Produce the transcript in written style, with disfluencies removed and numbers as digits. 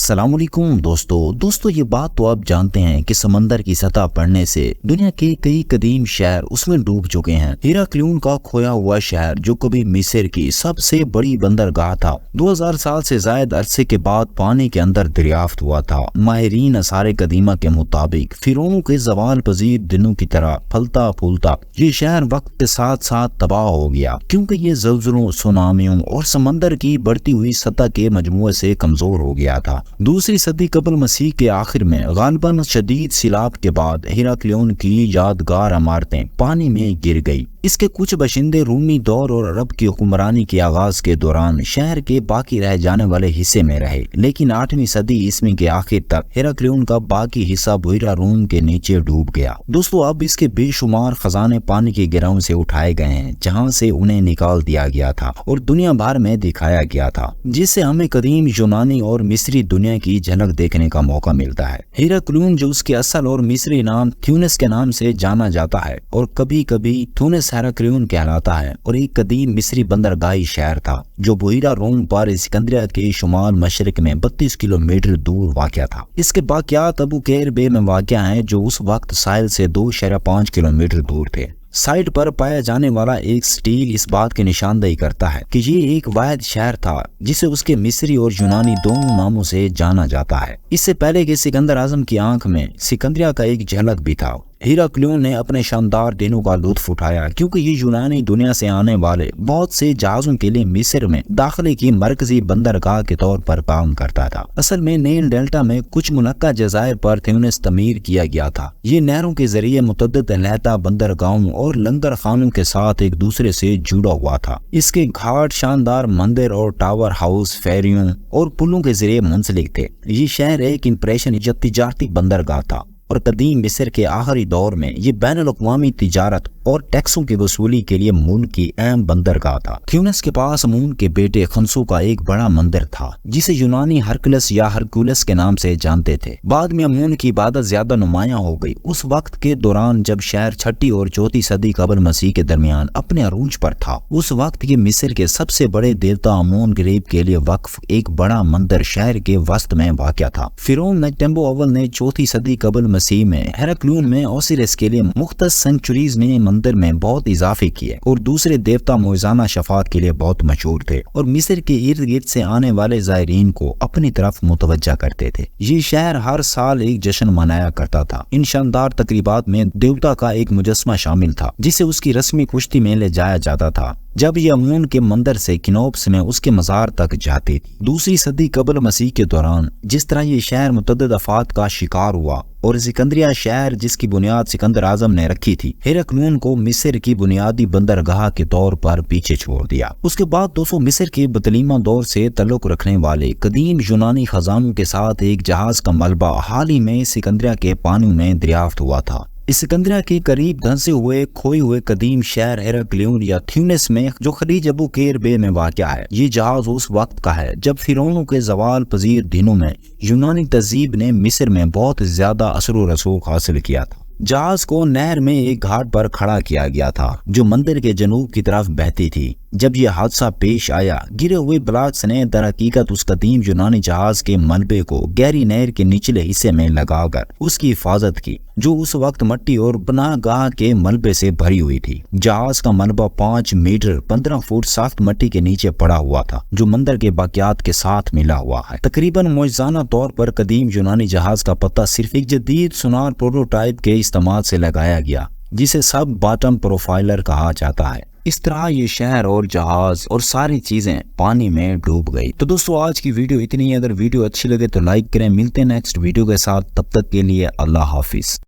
अस्सलाम वालेकुम दोस्तों ये बात तो आप जानते हैं कि समंदर की सतह बढ़ने से दुनिया के कई कदीम शहर उसमें डूब चुके हैं। हेराक्लियोन का खोया हुआ शहर जो कभी मिस्र की सबसे बड़ी बंदरगाह था, 2000 साल से ज्यादा अरसे के बाद पानी के अंदर दरियाफ्त हुआ था। माहिरीन आसार कदीमा के मुताबिक फिरौनों के जवाल पजीर दिनों की तरह फलता फूलता ये शहर वक्त के साथ साथ तबाह हो गया, क्योंकि ये ज़लज़लों, सुनामियों और समंदर की बढ़ती हुई सतह के मजमूए से कमजोर हो गया था। दूसरी सदी कबल मसीह के आखिर में गालिबन शदीद सिलाब के बाद हेराक्लियोन की यादगार इमारतें पानी में गिर गई। इसके कुछ बशिंदे रूमी दौर और अरब की हुक्मरानी के आगाज के दौरान शहर के बाकी रह जाने वाले हिस्से में रहे, लेकिन 8वीं सदी ईस्वी के आखिर तक हेराक्लियोन का बाकी हिस्सा बुइरा रूम के नीचे डूब गया। दोस्तों अब इसके बेशुमार खजाने पानी के गिराव से उठाए गए हैं, जहां से उन्हें निकाल दिया गया था और दुनिया भर में दिखाया गया था, जिससे हमें कदीम यूनानी और मिस्री दुनिया की झलक देखने का मौका मिलता है। हेराक्लियोन जो उसके असल और मिस्री नाम थ्यूनेस के नाम से जाना जाता है और कभी कभी थ्यूनेस हेराक्लियोन कहलाता है, और एक कदीम मिस्री बंदरगाही शहर था जो बुइरा रूम पर सिकंदरिया के शुमाल मशरक में 32 किलोमीटर दूर वाक़या था। इसके बाकियात अबू कैर बे में वाक़या है, जो उस वक्त साहिल से 2.5 किलोमीटर दूर थे। साइट पर पाया जाने वाला एक स्टील इस बात की निशानदेही करता है कि ये एक वाहिद शहर था जिसे उसके मिस्री और यूनानी दोनों नामों से जाना जाता है। इससे पहले कि सिकंदर आजम की आंख में सिकंदरिया का एक झलक भी था। हेराक्लियोन ने अपने शानदार दिनों का लुत्फ उठाया, क्योंकि ये यूनानी दुनिया से आने वाले बहुत से जहाजों के लिए मिस्र में दाखिले की मरकजी बंदरगाह के तौर पर काम करता था। असल में नील डेल्टा में कुछ मुनक्का जजायर पर थ्यूनेस तमीर किया गया था। ये नहरों के जरिए मुतअद्दिद लहता बंदरगाहों और लंगर खानों के साथ एक दूसरे से जुड़ा हुआ था। इसके घाट शानदार मंदिर और टावर हाउस, फेरियों और पुलों के जरिए मुंसलिक थे। ये शहर एक इंप्रेशन तिजारती बंदरगाह था और कदीम मिस्र के आखिरी दौर में ये बैनुल-अक़वामी तिजारत और टैक्सों की वसूली के लिए मुल्क की अहम बंदरगाह था। थ्यूनेस के पास अमून के बेटे खंसो का एक बड़ा मंदिर था, जिसे यूनानी हरकुलस या हरकुलस के नाम से जानते थे। बाद में अमून की इबादत ज्यादा नुमायां हो गई। उस वक्त के दौरान जब शहर 6ठी और 4ठी सदी कबल मसीह के दरमियान अपने अरूज पर था, उस वक्त के मिस्र के सबसे बड़े देवता अमून गरीब के लिए वक्फ एक बड़ा मंदिर शहर के वस्त में वाक़या था। फिरौन नेक्टेम्बो अव्वल ने 4ठी सदी कबल मसीह में हेराक्लियोन में ओसिरिस के लिए मुख्तस सेंचुरीज में मंदिर में बहुत इजाफे किए और दूसरे देवता मोइजाना शफात के लिए बहुत मशहूर थे और मिस्र के इर्द गिर्द से आने वाले ज़ायरीन को अपनी तरफ मुतवज्जा करते थे। ये शहर हर साल एक जश्न मनाया करता था। इन शानदार तकरीबात में देवता का एक मुजस्मा शामिल था, जिसे उसकी रस्मी कुश्ती में ले जाया जाता था जब ये अमून के मंदिर से किनोप्स में उसके मज़ार तक जाती थी। दूसरी सदी कबल मसीह के दौरान जिस तरह ये शहर मुतअद्दिद आफात का शिकार हुआ और सिकंदरिया शहर जिसकी बुनियाद सिकंदर आजम ने रखी थी, हेराक्लियोन को मिस्र की बुनियादी बंदरगाह के तौर पर पीछे छोड़ दिया। उसके बाद 200 मिस्र के बतलीमा दौर से ताल्लुक रखने वाले कदीम यूनानी खजानों के साथ एक जहाज का मलबा हाल ही में सिकंदरिया के पानी में दरियाफ्त हुआ था। इस सिकंदरिया के करीब धंसे हुए खोए हुए कदीम शहर हेराक्लियोन या थ्यूनेस में जो खलीज अबू कैर बे में वाक़या है, ये जहाज उस वक्त का है जब फिरौनों के जवाल पजीर दिनों में यूनानी तहजीब ने मिस्र में बहुत ज्यादा असर व रसूख हासिल किया था। जहाज को नहर में एक घाट पर खड़ा किया गया था जो मंदिर के जनूब की तरफ बहती थी। जब यह हादसा पेश आया, गिरे हुए ब्लॉक्स ने दरहकीकत उस कदीम यूनानी जहाज के मलबे को गहरी नहर के निचले हिस्से में लगाकर उसकी हिफाजत की, जो उस वक्त मट्टी और पनाहगाह के मलबे से भरी हुई थी। जहाज का मलबा 5 मीटर 15 फुट सख्त मट्टी के नीचे पड़ा हुआ था, जो मंदिर के बाकियात के साथ मिला हुआ है। तकरीबन मौजूदा तौर पर कदीम यूनानी जहाज का पता सिर्फ एक जदीद सुनार प्रोटोटाइप के इस्तेमाल से लगाया गया, जिसे सब बॉटम प्रोफाइलर कहा जाता है। इस तरह ये शहर और जहाज और सारी चीजें पानी में डूब गई। तो दोस्तों आज की वीडियो इतनी है। अगर वीडियो अच्छी लगे तो लाइक करें। मिलते हैं नेक्स्ट वीडियो के साथ, तब तक के लिए अल्लाह हाफिज।